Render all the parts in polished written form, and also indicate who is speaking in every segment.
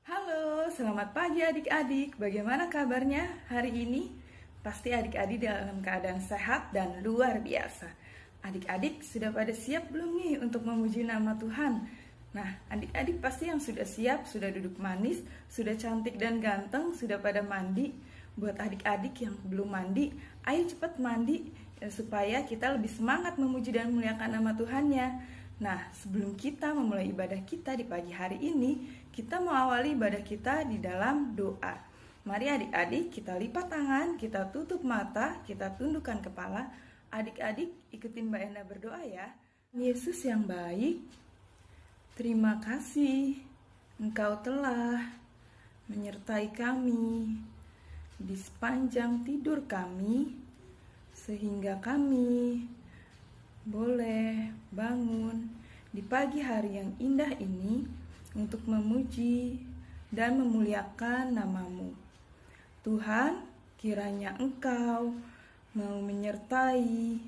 Speaker 1: Halo, selamat pagi adik-adik. Bagaimana kabarnya hari ini? Pasti adik-adik dalam keadaan sehat dan luar biasa. Adik-adik sudah pada siap belum nih untuk memuji nama Tuhan? Nah, adik-adik pasti yang sudah siap, sudah duduk manis, sudah cantik dan ganteng, sudah pada mandi. Buat adik-adik yang belum mandi, ayo cepat mandi supaya kita lebih semangat memuji dan memuliakan nama Tuhannya. Nah, sebelum kita memulai ibadah kita di pagi hari ini, kita mau awali ibadah kita di dalam doa. Mari adik-adik kita lipat tangan, kita tutup mata, kita tundukkan kepala. Adik-adik ikutin Mbak Enda berdoa ya. Yesus yang baik, terima kasih Engkau telah menyertai kami di sepanjang tidur kami, sehingga kami boleh bangun di pagi hari yang indah ini untuk memuji dan memuliakan nama-Mu. Tuhan, kiranya Engkau mau menyertai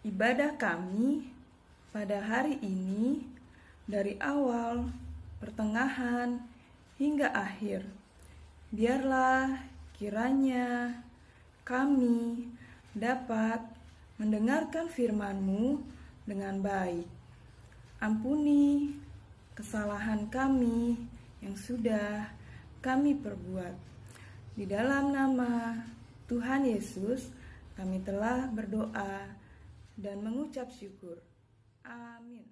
Speaker 1: ibadah kami pada hari ini dari awal, pertengahan, hingga akhir. Biarlah kiranya kami dapat mendengarkan firman-Mu dengan baik. Ampuni kesalahan kami yang sudah kami perbuat. Di dalam nama Tuhan Yesus, kami telah berdoa dan mengucap syukur. Amin.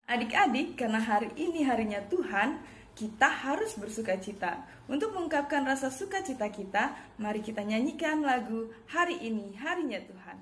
Speaker 1: Adik-adik, karena hari ini harinya Tuhan, kita harus bersuka cita. Untuk mengungkapkan rasa sukacita kita, mari kita nyanyikan lagu Hari Ini Harinya Tuhan.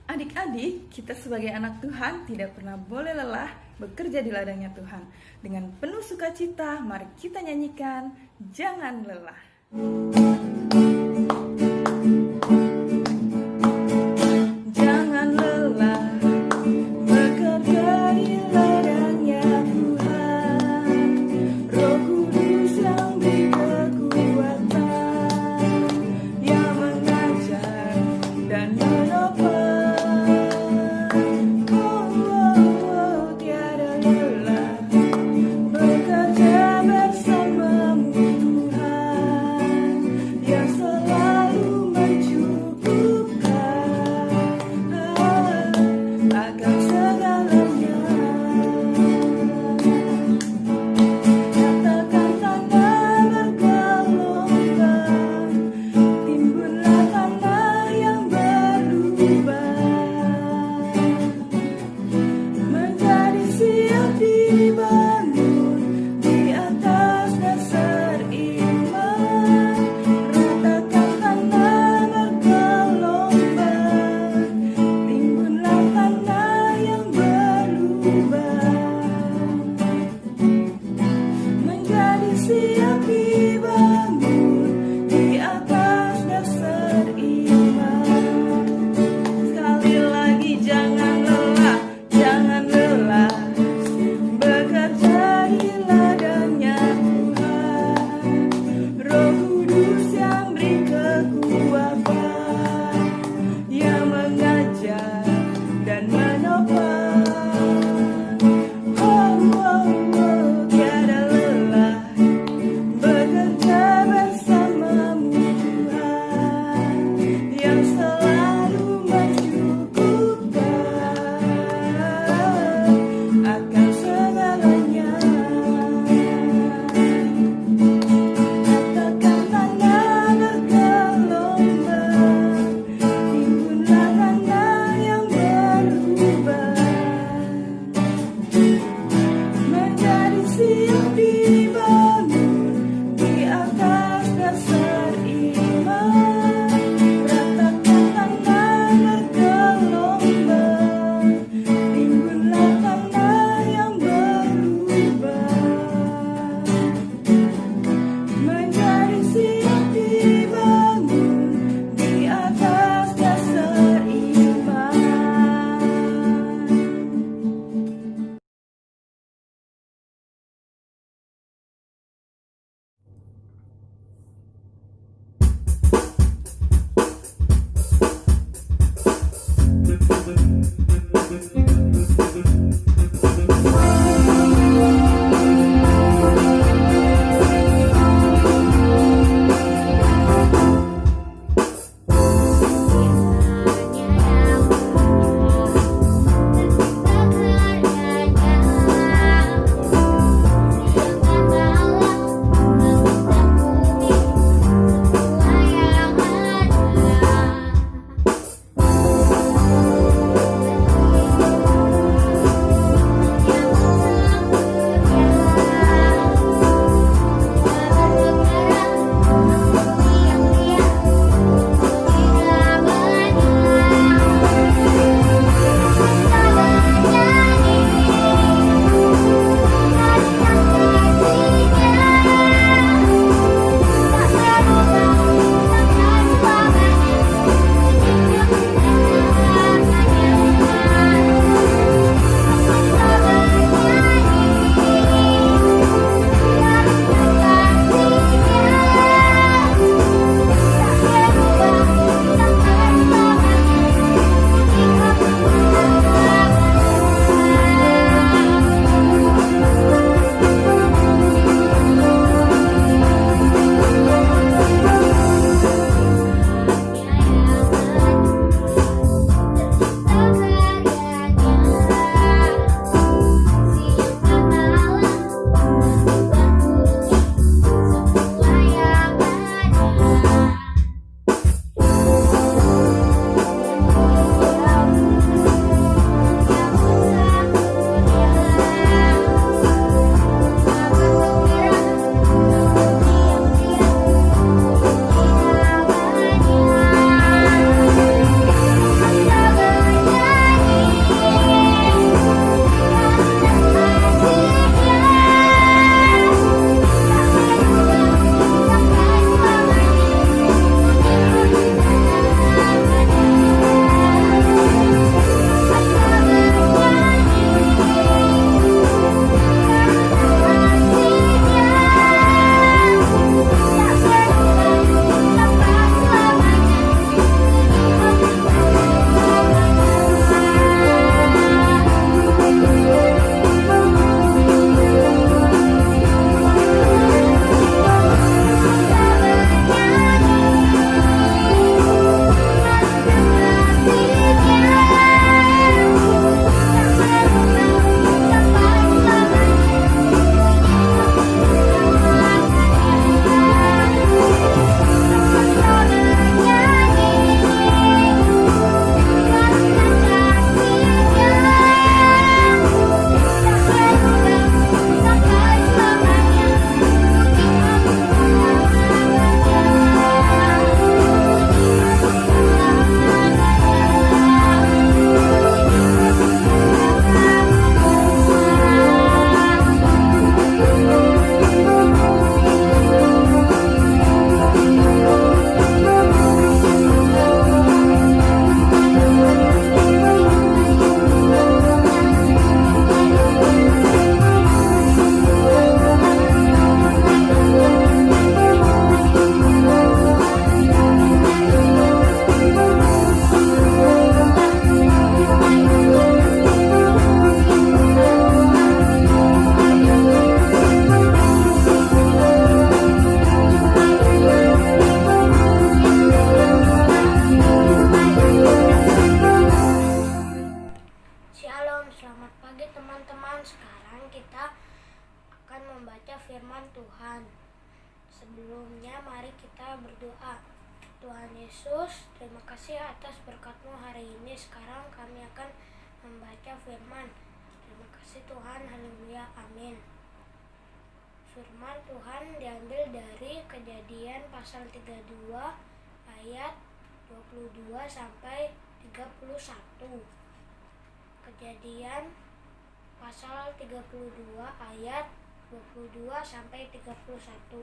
Speaker 1: Adik-adik, kita sebagai anak Tuhan tidak pernah boleh lelah bekerja di ladangnya Tuhan. Dengan penuh sukacita, mari kita nyanyikan Jangan Lelah. Jangan lelah bekerja di ladangnya Tuhan. Roh Kudus yang beri kekuatan, yang mengajar dan menopang.
Speaker 2: berdoa. Tuhan Yesus, terima kasih atas berkat-Mu hari ini. Sekarang kami akan membaca firman. Terima kasih Tuhan, haleluya, amin. Firman Tuhan diambil dari Kejadian pasal 32 ayat 22 sampai 31. Kejadian pasal 32 ayat 22 sampai 31.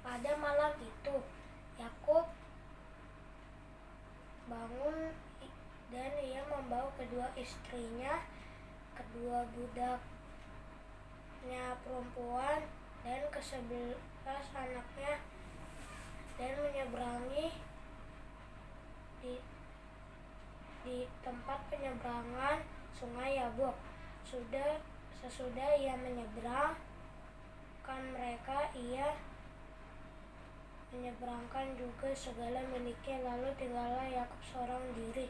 Speaker 2: Pada malam itu, Yakub bangun dan ia membawa kedua istrinya, kedua budaknya perempuan, dan ke-11 anaknya, dan menyeberangi di tempat penyeberangan sungai Yabok. Sesudah ia menyeberangkan mereka, ia menyeberangkan juga segala miliknya. Lalu tinggallah Yakub seorang diri,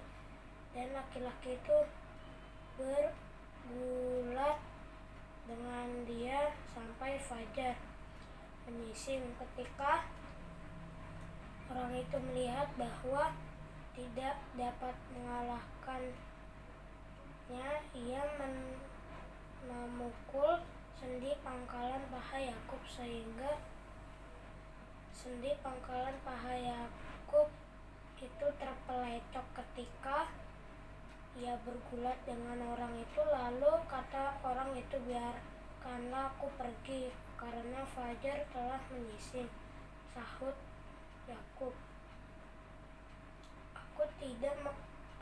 Speaker 2: dan laki-laki itu bergulat dengan dia sampai fajar menyising. Ketika orang itu melihat bahwa tidak dapat mengalahkannya, ia memukul sendi pangkalan paha Yakub, sehingga sendi pangkalan paha Yakub itu terpelecok ketika ia bergulat dengan orang itu. Lalu kata orang itu, biarkanlah aku pergi, karena fajar telah menyising. Sahut Yakub, aku tidak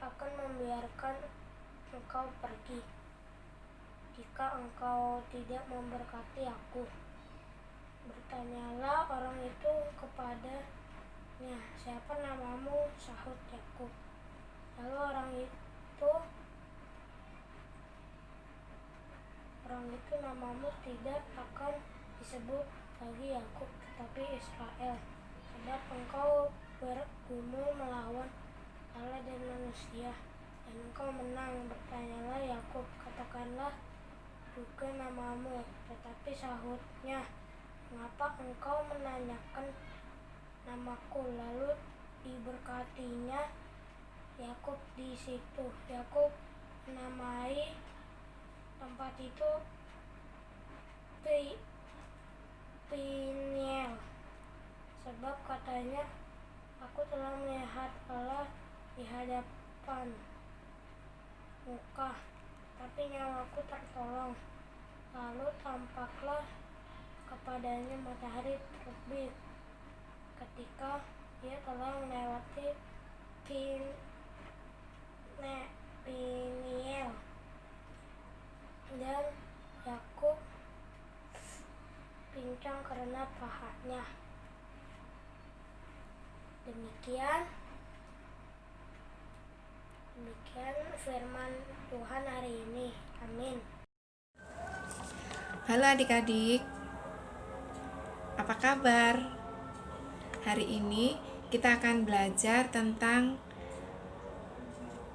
Speaker 2: akan membiarkan engkau pergi jika engkau tidak memberkati aku. Bertanyalah orang itu kepadanya, siapa namamu? Sahut Yakub. Lalu orang itu, namamu tidak akan disebut lagi Yakub, tetapi Israel, sebab engkau bergumul melawan Allah dan manusia, dan engkau menang. Bertanyalah Yakub, katakanlah juga namamu. Tetapi sahutnya, mengapa engkau menanyakan namaku? Lalu diberkatinya Yakub di situ. Yakub menamai tempat itu Peniel, sebab katanya, aku telah melihat Allah di hadapan muka, tapi nyawaku tertolong. Lalu tampaklah kepadanya matahari terbit ketika ia telah melewati Peniel, dan Yakub pincang karena pahanya. Demikian firman Tuhan hari ini. Amin.
Speaker 1: Halo adik-adik, apa kabar? Hari ini kita akan belajar tentang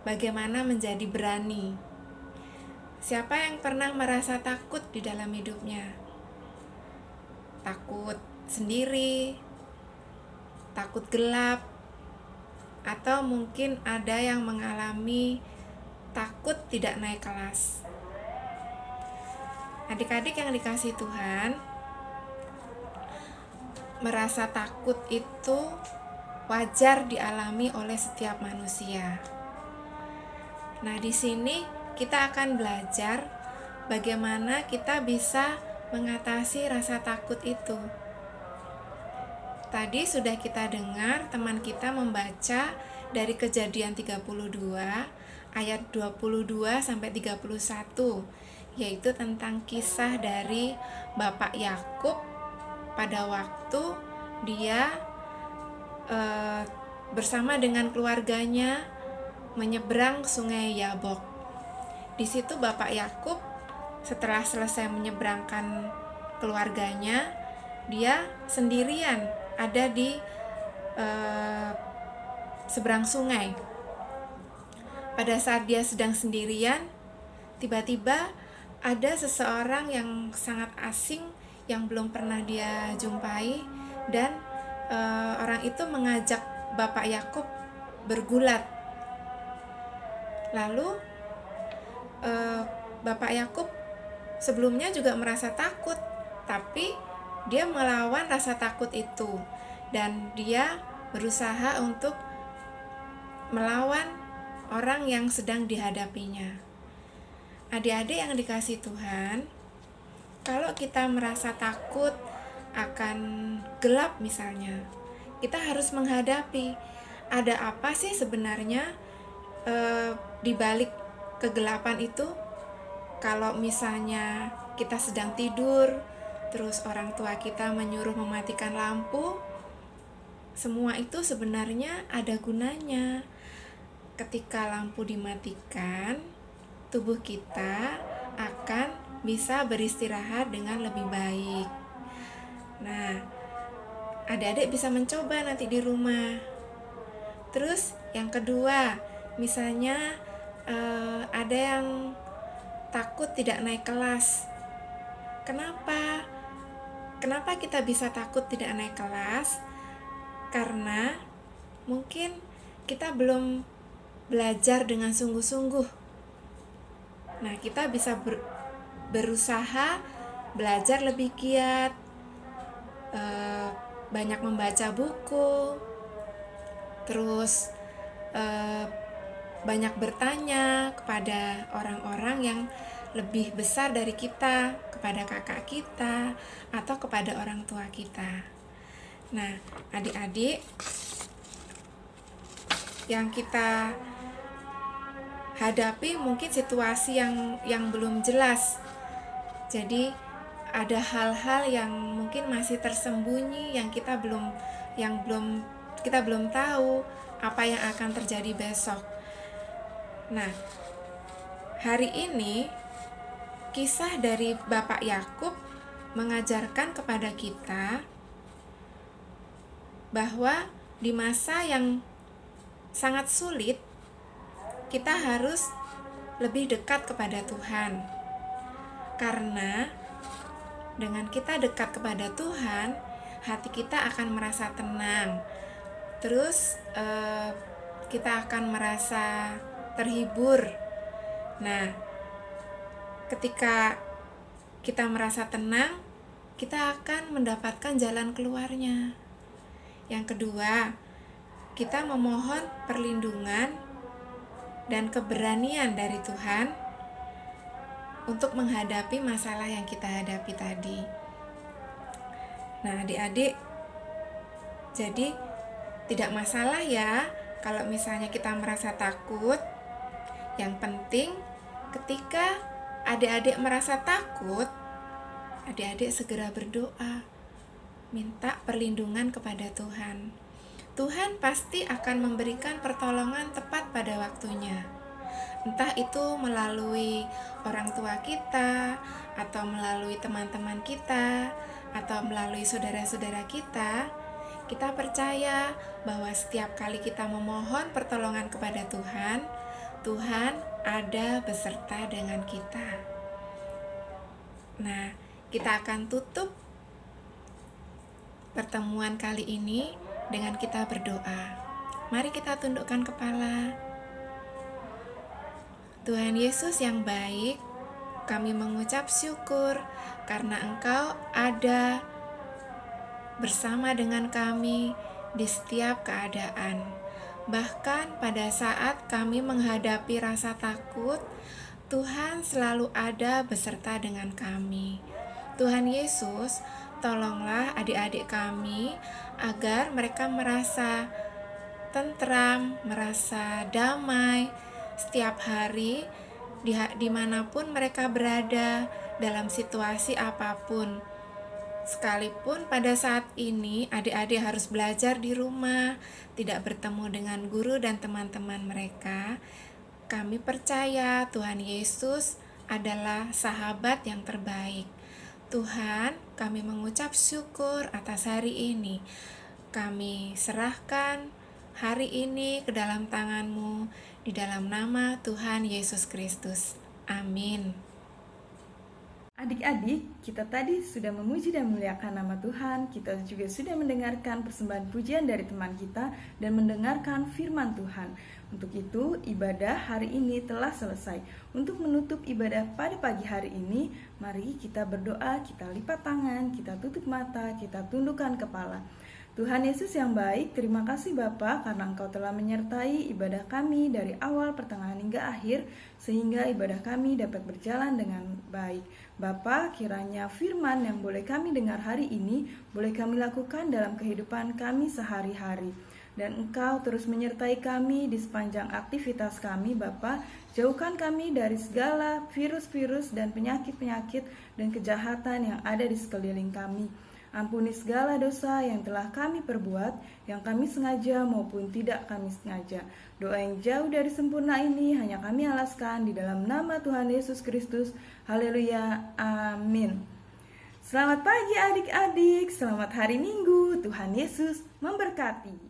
Speaker 1: bagaimana menjadi berani. Siapa yang pernah merasa takut di dalam hidupnya? Takut sendiri, takut gelap, atau mungkin ada yang mengalami takut tidak naik kelas. Adik-adik yang dikasihi Tuhan, merasa takut itu wajar dialami oleh setiap manusia. Nah, di sini kita akan belajar bagaimana kita bisa mengatasi rasa takut itu. Tadi sudah kita dengar teman kita membaca dari Kejadian 32 ayat 22 sampai 31, yaitu tentang kisah dari Bapak Yakub pada waktu dia bersama dengan keluarganya menyeberang sungai Yabok. Di situ Bapak Yakub setelah selesai menyeberangkan keluarganya, dia sendirian ada di seberang sungai. Pada saat dia sedang sendirian, tiba-tiba
Speaker 3: ada seseorang yang sangat asing yang belum pernah dia jumpai, dan orang itu mengajak Bapak Yakub bergulat. Lalu Bapak Yakub sebelumnya juga merasa takut, tapi dia melawan rasa takut itu dan dia berusaha untuk melawan orang yang sedang dihadapinya. Adik-adik yang dikasihi Tuhan, kalau kita merasa takut akan gelap misalnya, kita harus menghadapi ada apa sih sebenarnya di balik kegelapan itu. Kalau misalnya kita sedang tidur, terus orang tua kita menyuruh mematikan lampu, semua itu sebenarnya ada gunanya. Ketika lampu dimatikan, tubuh kita akan bisa beristirahat dengan lebih baik. Nah, adik-adik bisa mencoba nanti di rumah. Terus yang kedua, misalnya ada yang takut tidak naik kelas. Kenapa? Kenapa kita bisa takut tidak naik kelas? Karena mungkin kita belum belajar dengan sungguh-sungguh. Nah, kita bisa berusaha belajar lebih giat, banyak membaca buku, terus banyak bertanya kepada orang-orang yang lebih besar dari kita, kepada kakak kita, atau kepada orang tua kita. Nah, adik-adik, yang kita hadapi mungkin situasi yang belum jelas. Jadi ada hal-hal yang mungkin masih tersembunyi, yang kita belum tahu apa yang akan terjadi besok. Nah, hari ini kisah dari Bapak Yakub mengajarkan kepada kita bahwa di masa yang sangat sulit, kita harus lebih dekat kepada Tuhan. Karena dengan kita dekat kepada Tuhan, hati kita akan merasa tenang. Terus kita akan merasa terhibur. Nah, ketika kita merasa tenang, kita akan mendapatkan jalan keluarnya. Yang kedua, kita memohon perlindungan dan keberanian dari Tuhan untuk menghadapi masalah yang kita hadapi tadi. Nah, adik-adik, jadi tidak masalah ya kalau misalnya kita merasa takut. Yang penting ketika adik-adik merasa takut, adik-adik segera berdoa, minta perlindungan kepada Tuhan. Tuhan pasti akan memberikan pertolongan tepat pada waktunya. Entah itu melalui orang tua kita, atau melalui teman-teman kita, atau melalui saudara-saudara kita. Kita percaya bahwa setiap kali kita memohon pertolongan kepada Tuhan, Tuhan ada beserta dengan kita. Nah, kita akan tutup pertemuan kali ini dengan kita berdoa. Mari kita tundukkan kepala. Tuhan Yesus yang baik, kami mengucap syukur karena Engkau ada bersama dengan kami di setiap keadaan. Bahkan pada saat kami menghadapi rasa takut, Tuhan selalu ada beserta dengan kami. Tuhan Yesus, tolonglah adik-adik kami agar mereka merasa tentram, merasa damai setiap hari dimanapun mereka berada dalam situasi apapun. Sekalipun pada saat ini adik-adik harus belajar di rumah, tidak bertemu dengan guru dan teman-teman mereka, kami percaya Tuhan Yesus adalah sahabat yang terbaik. Tuhan, kami mengucap syukur atas hari ini. Kami serahkan hari ini ke dalam tangan-Mu, di dalam nama Tuhan Yesus Kristus. Amin.
Speaker 1: Adik-adik, kita tadi sudah memuji dan memuliakan nama Tuhan. Kita juga sudah mendengarkan persembahan pujian dari teman kita dan mendengarkan firman Tuhan. Untuk itu, ibadah hari ini telah selesai. Untuk menutup ibadah pada pagi hari ini, mari kita berdoa, kita lipat tangan, kita tutup mata, kita tundukkan kepala. Tuhan Yesus yang baik, terima kasih Bapa karena Engkau telah menyertai ibadah kami dari awal, pertengahan hingga akhir, sehingga ibadah kami dapat berjalan dengan baik. Bapa, kiranya firman yang boleh kami dengar hari ini, boleh kami lakukan dalam kehidupan kami sehari-hari. Dan Engkau terus menyertai kami di sepanjang aktivitas kami, Bapa. Jauhkan kami dari segala virus-virus dan penyakit-penyakit dan kejahatan yang ada di sekeliling kami. Ampuni segala dosa yang telah kami perbuat, yang kami sengaja maupun tidak kami sengaja. Doa yang jauh dari sempurna ini hanya kami alaskan di dalam nama Tuhan Yesus Kristus. Haleluya, amin. Selamat pagi adik-adik, selamat hari Minggu, Tuhan Yesus memberkati.